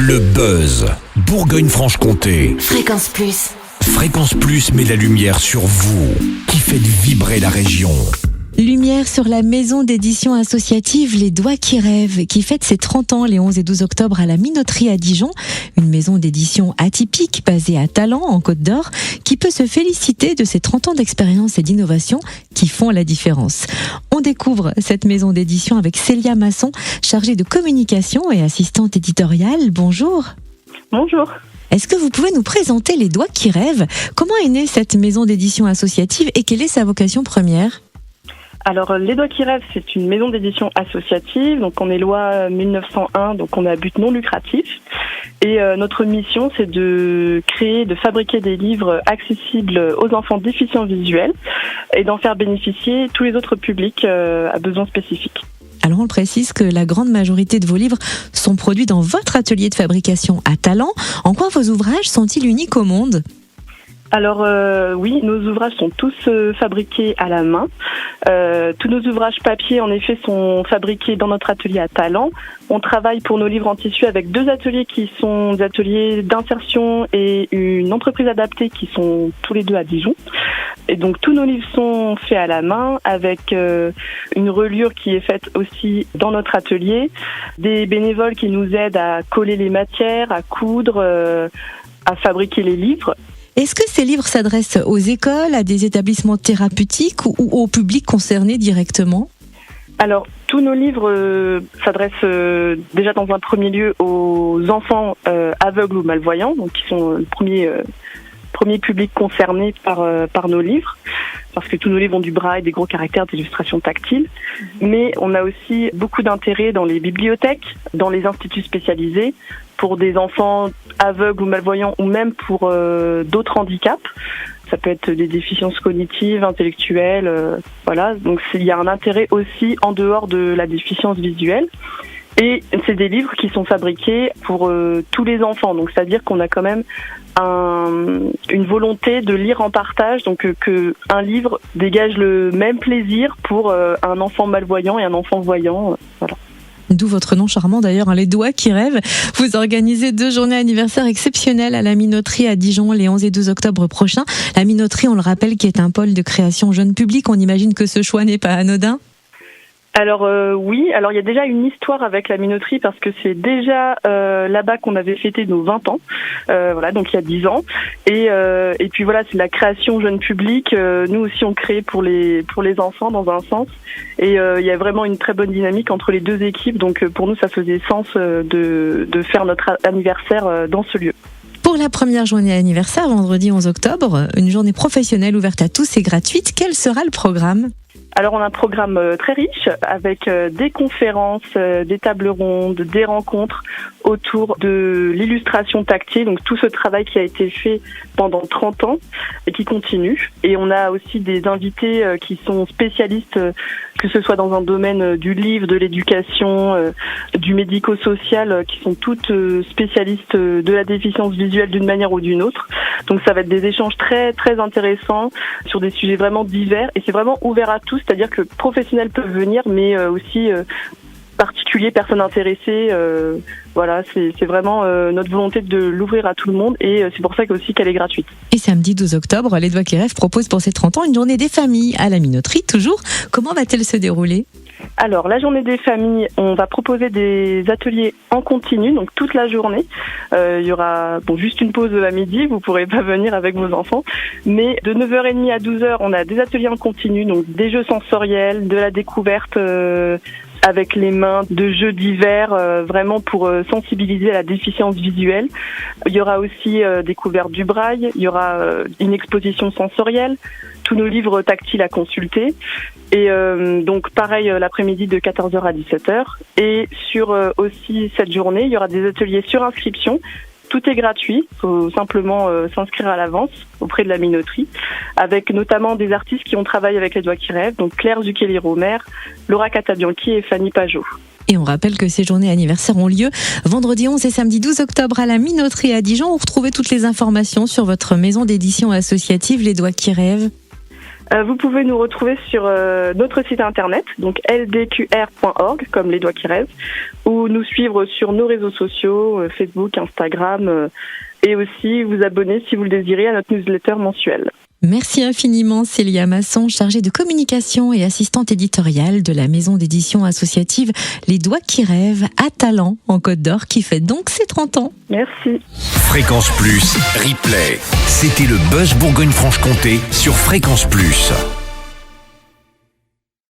Le buzz, Bourgogne-Franche-Comté. Fréquence Plus. Fréquence Plus met la lumière sur vous, qui faites vibrer la région. Lumière sur la maison d'édition associative Les Doigts qui rêvent, qui fête ses 30 ans les 11 et 12 octobre à la Minoterie à Dijon. Une maison d'édition atypique basée à Talent, en Côte d'Or, qui peut se féliciter de ses 30 ans d'expérience et d'innovation qui font la différence. On découvre cette maison d'édition avec Célia Masson, chargée de communication et assistante éditoriale. Bonjour. Bonjour. Est-ce que vous pouvez nous présenter Les Doigts qui rêvent ? Comment est née cette maison d'édition associative et quelle est sa vocation première ? Alors, Les Doigts qui rêvent, c'est une maison d'édition associative. Donc, on est loi 1901, donc on a but non lucratif. Et notre mission, c'est de fabriquer des livres accessibles aux enfants déficients visuels et d'en faire bénéficier tous les autres publics à besoins spécifiques. Alors on précise que la grande majorité de vos livres sont produits dans votre atelier de fabrication à Talent. En quoi vos ouvrages sont-ils uniques au monde ? Alors oui, nos ouvrages sont tous fabriqués à la main. Tous nos ouvrages papier, en effet, sont fabriqués dans notre atelier à Talent. On travaille pour nos livres en tissu avec deux ateliers qui sont des ateliers d'insertion et une entreprise adaptée qui sont tous les deux à Dijon. Et donc tous nos livres sont faits à la main avec une reliure qui est faite aussi dans notre atelier, des bénévoles qui nous aident à coller les matières, à coudre, à fabriquer les livres. Est-ce que ces livres s'adressent aux écoles, à des établissements thérapeutiques ou au public concerné directement ? Alors, tous nos livres s'adressent déjà dans un premier lieu aux enfants aveugles ou malvoyants, donc qui sont le premier public concerné par nos livres, parce que tous nos livres ont du braille, des gros caractères, des illustrations tactiles. Mais on a aussi beaucoup d'intérêt dans les bibliothèques, dans les instituts spécialisés, pour des enfants aveugles ou malvoyants, ou même pour d'autres handicaps. Ça peut être des déficiences cognitives, intellectuelles, voilà. Donc il y a un intérêt aussi en dehors de la déficience visuelle. Et c'est des livres qui sont fabriqués pour tous les enfants. Donc c'est-à-dire qu'on a quand même une volonté de lire en partage, donc que un livre dégage le même plaisir pour un enfant malvoyant et un enfant voyant. Voilà. D'où votre nom charmant d'ailleurs, Les Doigts qui rêvent. Vous organisez 2 journées anniversaires exceptionnelles à la Minoterie à Dijon les 11 et 12 octobre prochains. La Minoterie, on le rappelle, qui est un pôle de création jeune public. On imagine que ce choix n'est pas anodin. Alors oui, alors il y a déjà une histoire avec la Minoterie parce que c'est déjà là-bas qu'on avait fêté nos 20 ans, voilà, donc il y a 10 ans. Et puis voilà, c'est la création jeune public. Nous aussi on crée pour les enfants dans un sens. Et il y a vraiment une très bonne dynamique entre les deux équipes. Donc pour nous ça faisait sens de faire notre anniversaire dans ce lieu. Pour la première journée anniversaire, vendredi 11 octobre, une journée professionnelle ouverte à tous et gratuite. Quel sera le programme ? Alors on a un programme très riche avec des conférences, des tables rondes, des rencontres autour de l'illustration tactile, donc tout ce travail qui a été fait pendant 30 ans et qui continue. Et on a aussi des invités qui sont spécialistes, que ce soit dans un domaine du livre, de l'éducation, du médico-social, qui sont toutes spécialistes de la déficience visuelle d'une manière ou d'une autre. Donc ça va être des échanges très très intéressants sur des sujets vraiment divers et c'est vraiment ouvert à tous, c'est-à-dire que professionnels peuvent venir mais aussi particuliers, personnes intéressées. Voilà, c'est vraiment notre volonté de l'ouvrir à tout le monde et c'est pour ça aussi qu'elle est gratuite. Et samedi 12 octobre, Les Doigts qui rêvent propose pour ses 30 ans une journée des familles à la Minoterie, toujours. Comment va-t-elle se dérouler ? Alors, la journée des familles, on va proposer des ateliers en continu, donc toute la journée. Il y aura juste une pause à midi, vous pourrez pas venir avec vos enfants. Mais de 9h30 à 12h, on a des ateliers en continu, donc des jeux sensoriels, de la découverte avec les mains, de jeux divers, vraiment pour sensibiliser à la déficience visuelle. Il y aura aussi découverte du braille, il y aura une exposition sensorielle, tous nos livres tactiles à consulter. Et donc pareil l'après-midi de 14h à 17h. Et sur aussi cette journée, il y aura des ateliers sur inscription. Tout est gratuit, il faut simplement s'inscrire à l'avance auprès de la Minoterie, avec notamment des artistes qui ont travaillé avec Les Doigts qui rêvent, donc Claire Zucchelli-Romer, Laura Catabianchi et Fanny Pajot. Et on rappelle que ces journées anniversaires ont lieu vendredi 11 et samedi 12 octobre à la Minoterie à Dijon. Vous retrouvez toutes les informations sur votre maison d'édition associative Les Doigts qui rêvent. Vous pouvez nous retrouver sur notre site internet, donc ldqr.org, comme les doigts qui rêvent, ou nous suivre sur nos réseaux sociaux, Facebook, Instagram, et aussi vous abonner si vous le désirez à notre newsletter mensuelle. Merci infiniment Célia Masson, chargée de communication et assistante éditoriale de la maison d'édition associative Les Doigts qui rêvent à Talent en Côte d'Or, qui fête donc ses 30 ans. Merci. Fréquence Plus, replay. C'était le Buzz Bourgogne-Franche-Comté sur Fréquence Plus.